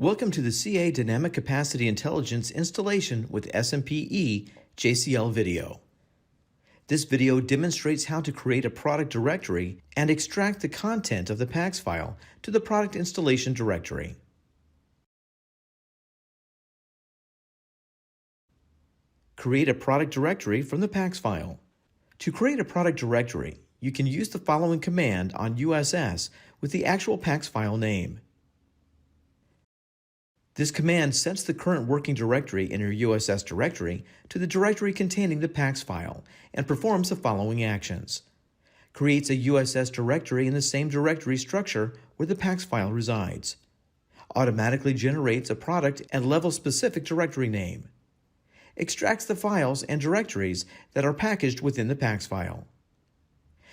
Welcome to the CA Dynamic Capacity Intelligence installation with SMPE JCL video. This video demonstrates how to create a product directory and extract the content of the PAX file to the product installation directory. Create a product directory from the PAX file. To create a product directory, you can use the following command on USS with the actual PAX file name. This command sets the current working directory in your USS directory to the directory containing the PAX file and performs the following actions. Creates a USS directory in the same directory structure where the PAX file resides. Automatically generates a product and level-specific directory name. Extracts the files and directories that are packaged within the PAX file.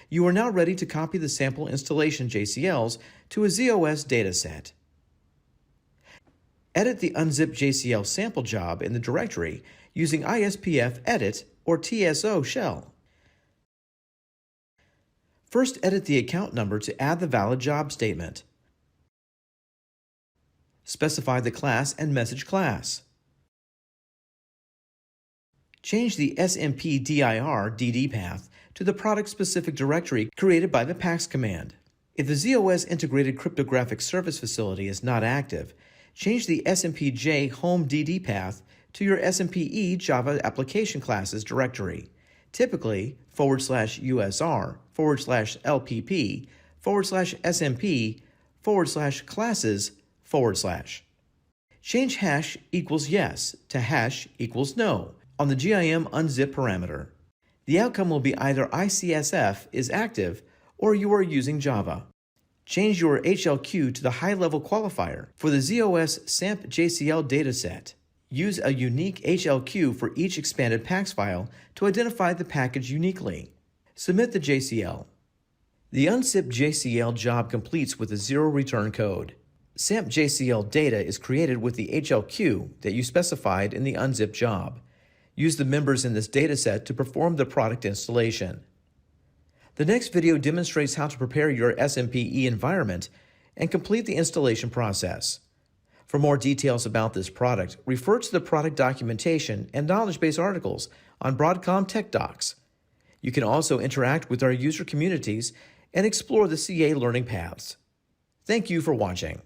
You are now ready to copy the sample installation JCLs to a ZOS dataset. Edit the unzipped JCL sample job in the directory using ISPF edit or TSO shell. First, edit the account number to add the valid job statement. Specify the class and message class. Change the SMP dir DD path to the product-specific directory created by the PAX command. If the ZOS Integrated Cryptographic Service Facility is not active, change the SMPJ home DD path to your SMPE Java application classes directory, typically /USR/LPP/SMP/classes/. Change hash equals yes to hash equals no on the GIM unzip parameter. The outcome will be either ICSF is active or you are using Java. Change your HLQ to the high-level qualifier for the ZOS SAMP JCL dataset. Use a unique HLQ for each expanded PAX file to identify the package uniquely. Submit the JCL. The unzipped JCL job completes with a 0 return code. SAMP JCL data is created with the HLQ that you specified in the unzipped job. Use the members in this dataset to perform the product installation. The next video demonstrates how to prepare your SMPE environment and complete the installation process. For more details about this product, refer to the product documentation and knowledge base articles on Broadcom Tech Docs. You can also interact with our user communities and explore the CA learning paths. Thank you for watching.